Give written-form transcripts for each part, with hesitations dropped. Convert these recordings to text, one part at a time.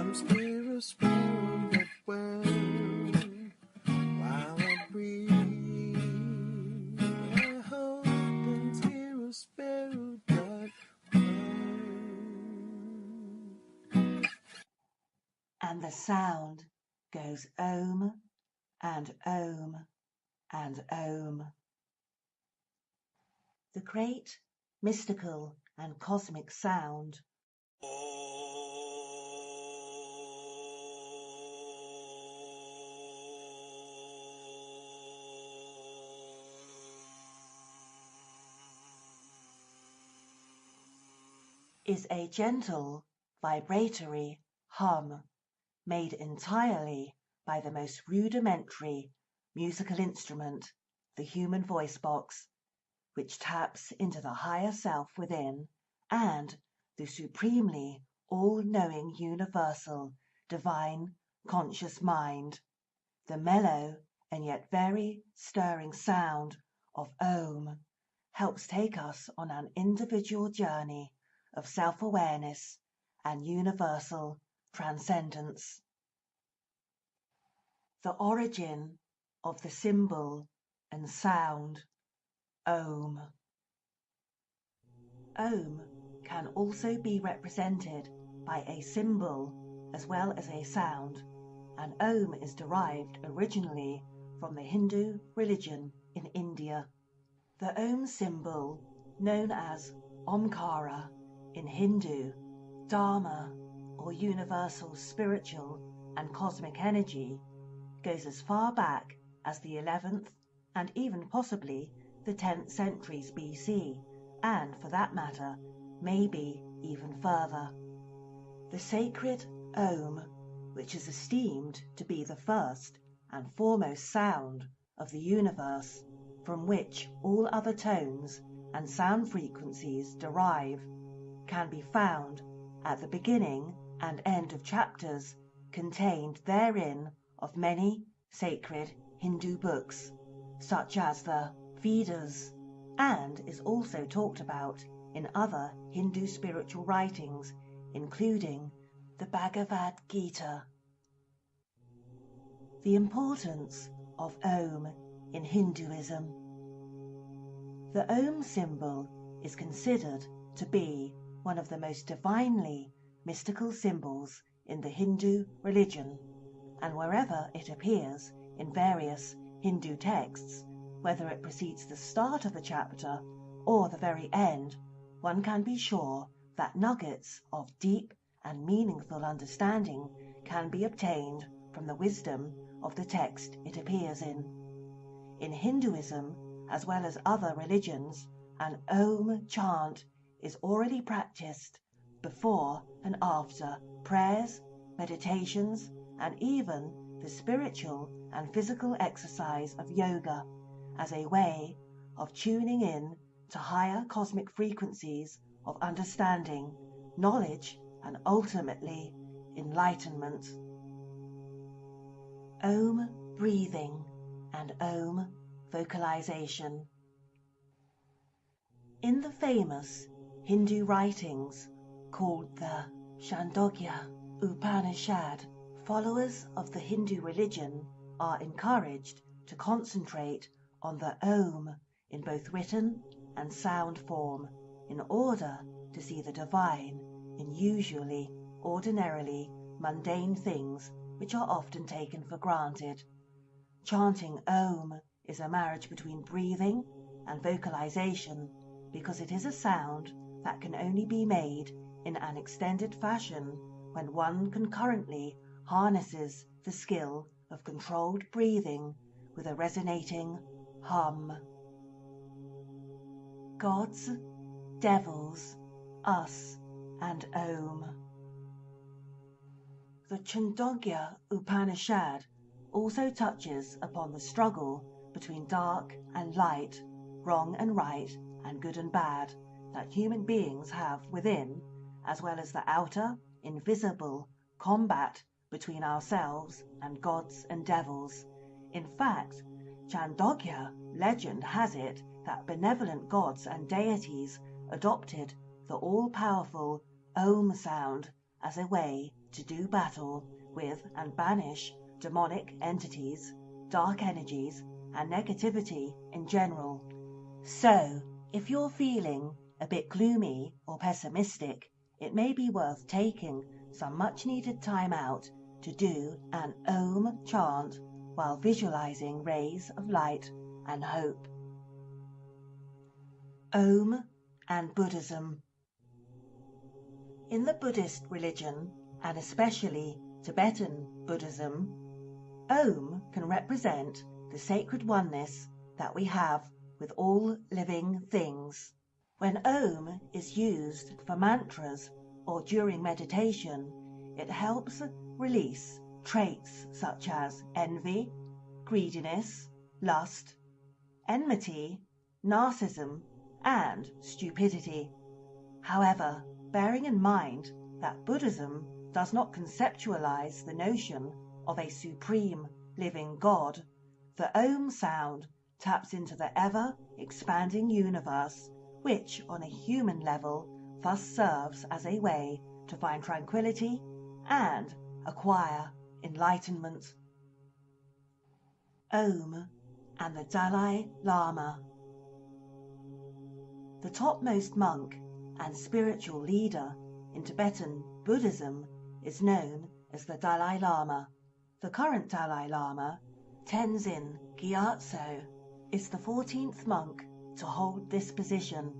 I'm Spiro, Spiro, get well while I breathe. I hope and Spiro got well. And the sound goes Om and Om and Om. The great mystical and cosmic sound is a gentle, vibratory hum made entirely by the most rudimentary musical instrument, the human voice box, which taps into the higher self within and the supremely all-knowing universal divine conscious mind. The mellow and yet very stirring sound of Om helps take us on an individual journey of self-awareness and universal transcendence. The origin of the symbol and sound Om. Om can also be represented by a symbol as well as a sound, and Om is derived originally from the Hindu religion in India. The Om symbol, known as Omkara in Hindu, Dharma or universal spiritual and cosmic energy, goes as far back as the 11th and even possibly the 10th centuries BC, and for that matter, maybe even further. The sacred Om, which is esteemed to be the first and foremost sound of the universe, from which all other tones and sound frequencies derive, can be found at the beginning and end of chapters contained therein of many sacred Hindu books, such as the Vedas, and is also talked about in other Hindu spiritual writings, including the Bhagavad Gita. The importance of Om in Hinduism. The Om symbol is considered to be one of the most divinely mystical symbols in the Hindu religion, and wherever it appears in various Hindu texts, whether it precedes the start of the chapter or the very end, one can be sure that nuggets of deep and meaningful understanding can be obtained from the wisdom of the text it appears in. In Hinduism, as well as other religions, an Om chant is orally practiced before and after prayers, meditations, and even the spiritual and physical exercise of yoga, as a way of tuning in to higher cosmic frequencies of understanding, knowledge, and ultimately enlightenment. Om breathing and Om vocalization. In the famous Hindu writings called the Chandogya Upanishad, followers of the Hindu religion are encouraged to concentrate on the Om in both written and sound form in order to see the divine in usually ordinarily mundane things which are often taken for granted. Chanting Om is a marriage between breathing and vocalization because it is a sound that can only be made in an extended fashion when one concurrently harnesses the skill of controlled breathing with a resonating hum. Gods, devils, us, and Om. The Chandogya Upanishad also touches upon the struggle between dark and light, wrong and right, and good and bad that human beings have within, as well as the outer, invisible combat between ourselves and gods and devils. In fact, Chandogya legend has it that benevolent gods and deities adopted the all-powerful Om sound as a way to do battle with and banish demonic entities, dark energies, and negativity in general. So, if you're feeling a bit gloomy or pessimistic, it may be worth taking some much needed time out to do an Om chant while visualizing rays of light and hope. Om and Buddhism. In the Buddhist religion, and especially Tibetan Buddhism, Om can represent the sacred oneness that we have with all living things. When Om is used for mantras or during meditation, it helps release traits such as envy, greediness, lust, enmity, narcissism, and stupidity. However, bearing in mind that Buddhism does not conceptualize the notion of a supreme living God, the Om sound taps into the ever-expanding universe, which on a human level thus serves as a way to find tranquility and acquire enlightenment. Om and the Dalai Lama. The topmost monk and spiritual leader in Tibetan Buddhism is known as the Dalai Lama. The current Dalai Lama, Tenzin Gyatso, is the 14th monk to hold this position.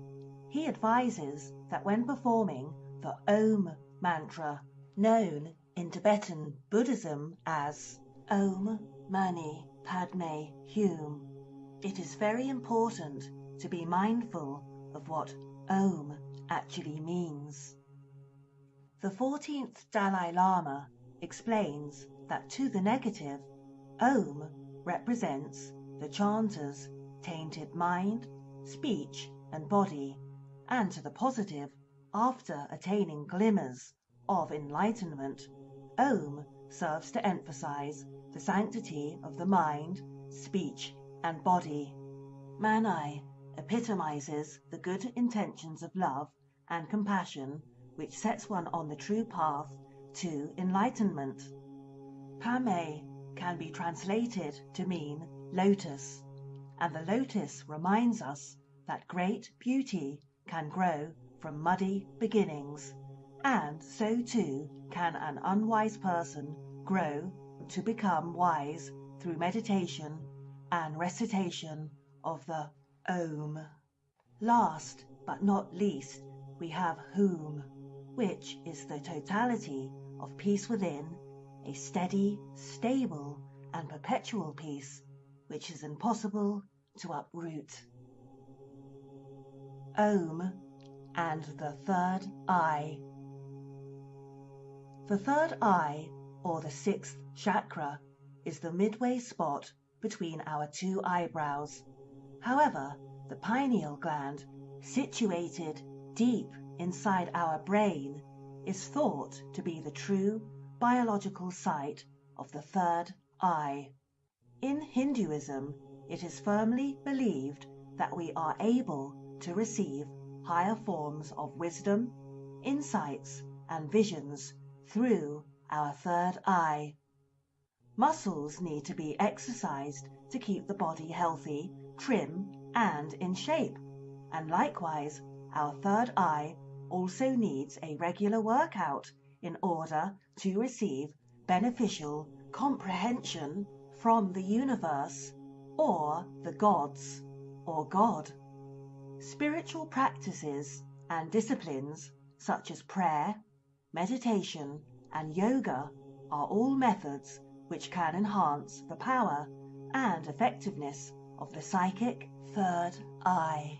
He advises that when performing the Om mantra, known in Tibetan Buddhism as Om Mani Padme Hum, it is very important to be mindful of what Om actually means. The 14th Dalai Lama explains that to the negative, Om represents the chanter's tainted mind, speech, and body, and to the positive, after attaining glimmers of enlightenment, Om serves to emphasize the sanctity of the mind, speech, and body. Mani epitomizes the good intentions of love and compassion, which sets one on the true path to enlightenment. Padme can be translated to mean lotus, and the lotus reminds us that great beauty can grow from muddy beginnings, and so too can an unwise person grow to become wise through meditation and recitation of the Om. Last but not least, we have Hum, which is the totality of peace within, a steady, stable, and perpetual peace, which is impossible to uproot. Om and the third eye. The third eye, or the sixth chakra, is the midway spot between our two eyebrows. However, the pineal gland, situated deep inside our brain, is thought to be the true biological site of the third eye. In Hinduism, it is firmly believed that we are able to receive higher forms of wisdom, insights, and visions through our third eye. Muscles need to be exercised to keep the body healthy, trim, and in shape, and likewise, our third eye also needs a regular workout in order to receive beneficial comprehension from the universe, or the gods, or God. Spiritual practices and disciplines such as prayer, meditation, and yoga are all methods which can enhance the power and effectiveness of the psychic third eye.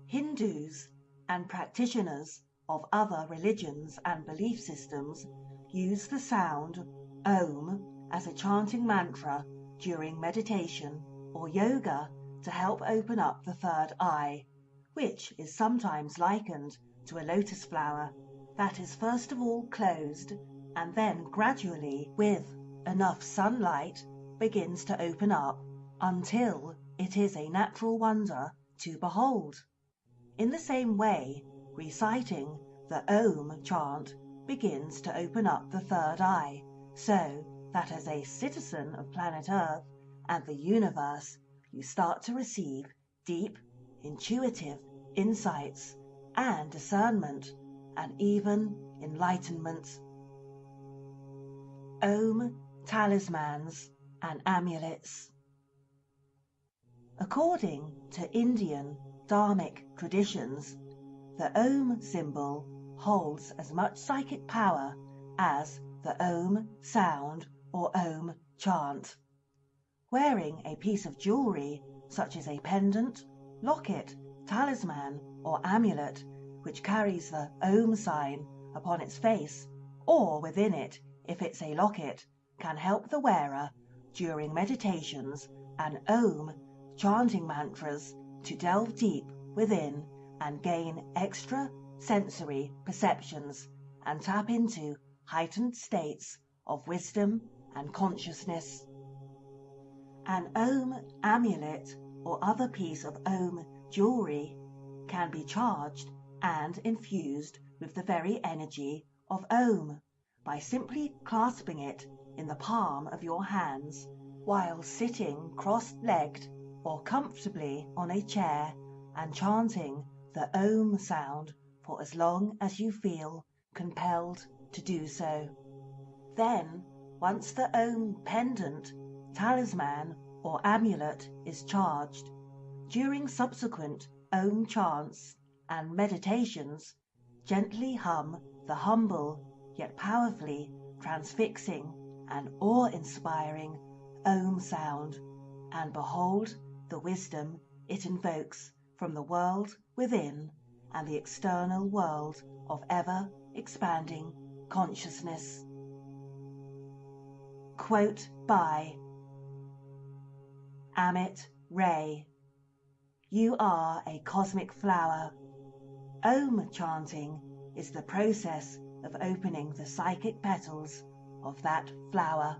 Hindus and practitioners of other religions and belief systems use the sound Om as a chanting mantra during meditation or yoga to help open up the third eye, which is sometimes likened to a lotus flower that is first of all closed and then gradually, with enough sunlight, begins to open up until it is a natural wonder to behold. In the same way, reciting the Om chant begins to open up the third eye, so that as a citizen of planet Earth and the universe, you start to receive deep, intuitive insights and discernment, and even enlightenment. Om talismans and amulets. According to Indian Dharmic traditions, the Om symbol holds as much psychic power as the Om sound or Om chant. Wearing a piece of jewelry such as a pendant, locket, talisman or amulet which carries the Om sign upon its face or within it if it's a locket, can help the wearer during meditations and Om chanting mantras to delve deep within and gain extra sensory perceptions and tap into heightened states of wisdom and consciousness. An Om amulet or other piece of Om jewelry can be charged and infused with the very energy of Om by simply clasping it in the palm of your hands while sitting cross-legged or comfortably on a chair and chanting the Om sound for as long as you feel compelled to do so. Then, once the Om pendant, talisman or amulet is charged, during subsequent Om chants and meditations, gently hum the humble yet powerfully transfixing and awe-inspiring Om sound, and behold the wisdom it invokes from the world within and the external world of ever-expanding consciousness. Quote by Amit Ray. You are a cosmic flower. Om chanting is the process of opening the psychic petals of that flower.